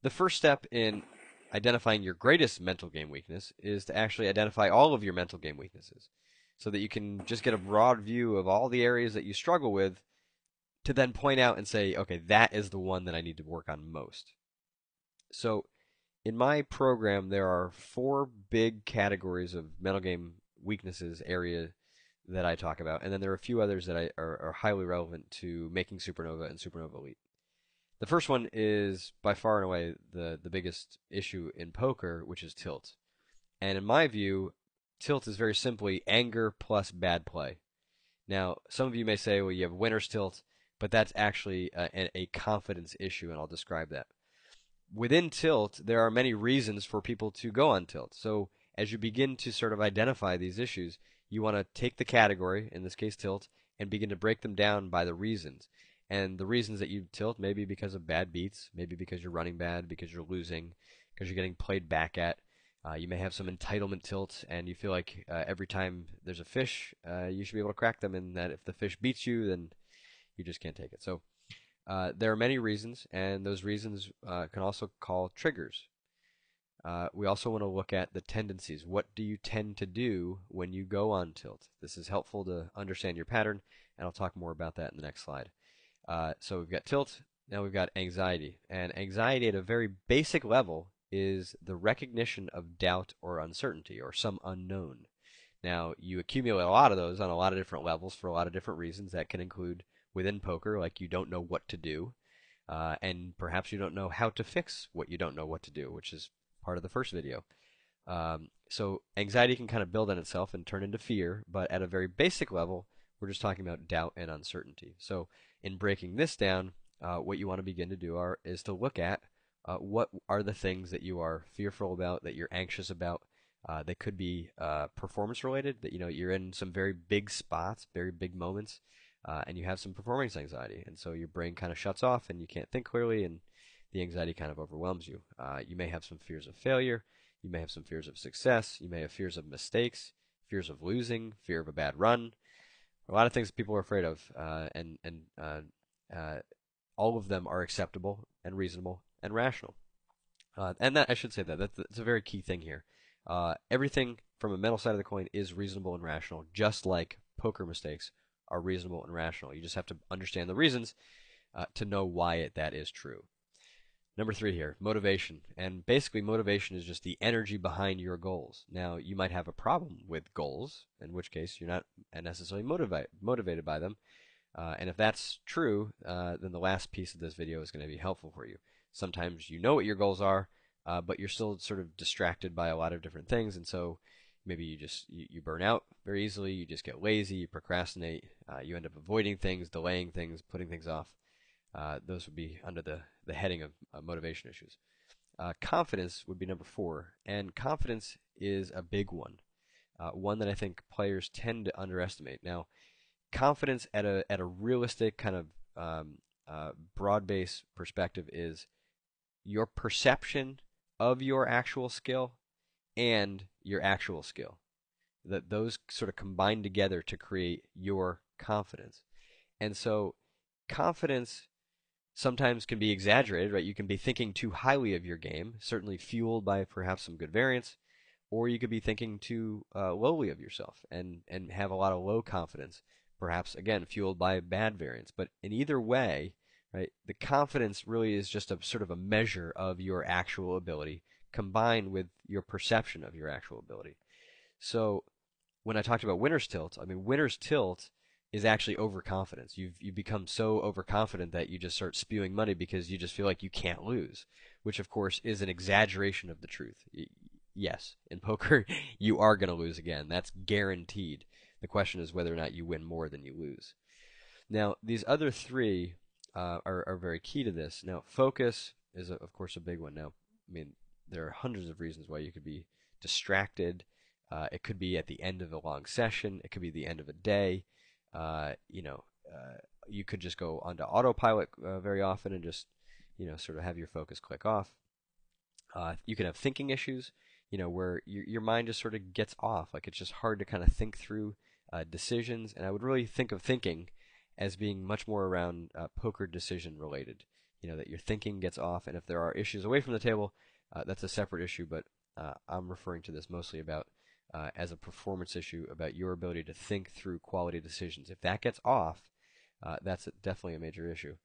The first step in identifying your greatest mental game weakness is to actually identify all of your mental game weaknesses so that you can just get a broad view of all the areas that you struggle with to then point out and say, okay, that is the one that I need to work on most. So in my program, there are four big categories of mental game weaknesses area that I talk about, and then there are a few others that are highly relevant to making Supernova and Supernova Elite. The first one is by far and away the biggest issue in poker, which is tilt. And in my view, tilt is very simply anger plus bad play. Now, some of you may say, well, you have winner's tilt, but that's actually a confidence issue, and I'll describe that. Within tilt, there are many reasons for people to go on tilt. So as you begin to sort of identify these issues, you want to take the category, in this case tilt, and begin to break them down by the reasons. And the reasons that you tilt may be because of bad beats, maybe because you're running bad, because you're losing, because you're getting played back at. You may have some entitlement tilt, and you feel like every time there's a fish, you should be able to crack them, and that if the fish beats you, then you just can't take it. So there are many reasons, and those reasons can also call triggers. We also want to look at the tendencies. What do you tend to do when you go on tilt? This is helpful to understand your pattern, and I'll talk more about that in the next slide. So we've got tilt, now we've got anxiety. And anxiety at a very basic level is the recognition of doubt or uncertainty or some unknown. Now, you accumulate a lot of those on a lot of different levels for a lot of different reasons. That can include within poker, like you don't know what to do, and perhaps you don't know how to fix what you don't know what to do, which is part of the first video. So anxiety can kind of build on itself and turn into fear, but at a very basic level, we're just talking about doubt and uncertainty. So in breaking this down, what you want to begin to do is to look at what are the things that you are fearful about, that you're anxious about. They could be performance related, that you're in some very big spots, very big moments, and you have some performance anxiety, and so your brain kind of shuts off and you can't think clearly, and the anxiety kind of overwhelms you. You may have some fears of failure, you may have some fears of success, you may have fears of mistakes, fears of losing, fear of a bad run, a lot of things people are afraid of, and all of them are acceptable and reasonable and rational. And that I should say that's a very key thing here. Everything from a mental side of the coin is reasonable and rational, just like poker mistakes are reasonable and rational. You just have to understand the reasons to know why that is true. Number 3 here, motivation. And basically, motivation is just the energy behind your goals. Now, you might have a problem with goals, in which case you're not necessarily motivated by them. And if that's true, then the last piece of this video is going to be helpful for you. Sometimes you know what your goals are, but you're still sort of distracted by a lot of different things, and so maybe you burn out very easily, you just get lazy, you procrastinate, you end up avoiding things, delaying things, putting things off. Those would be under the heading of motivation issues. Confidence would be number 4, and confidence is a big one, one that I think players tend to underestimate. Now, confidence at a realistic kind of broad-based perspective is your perception of your actual skill and your actual skill. That those sort of combine together to create your confidence. And so confidence sometimes can be exaggerated, right? You can be thinking too highly of your game, certainly fueled by perhaps some good variance, or you could be thinking too lowly of yourself and have a lot of low confidence, perhaps, again, fueled by bad variance. But in either way, right, the confidence really is just a sort of a measure of your actual ability combined with your perception of your actual ability. So when I talked about winner's tilt, I mean, winner's tilt is actually overconfidence. You've become so overconfident that you just start spewing money because you just feel like you can't lose, which of course is an exaggeration of the truth. Yes, in poker you are going to lose again. That's guaranteed. The question is whether or not you win more than you lose. Now, these other 3 are very key to this. Now, focus is, of course, a big one. Now, I mean, there are hundreds of reasons why you could be distracted. It could be at the end of a long session. It could be the end of a day. You could just go onto autopilot very often and just, sort of have your focus click off. You can have thinking issues, where your mind just sort of gets off. Like it's just hard to kind of think through decisions. And I would really think of thinking as being much more around poker decision related. that your thinking gets off, and if there are issues away from the table, that's a separate issue. But I'm referring to this mostly about as a performance issue about your ability to think through quality decisions. If that gets off, that's definitely a major issue.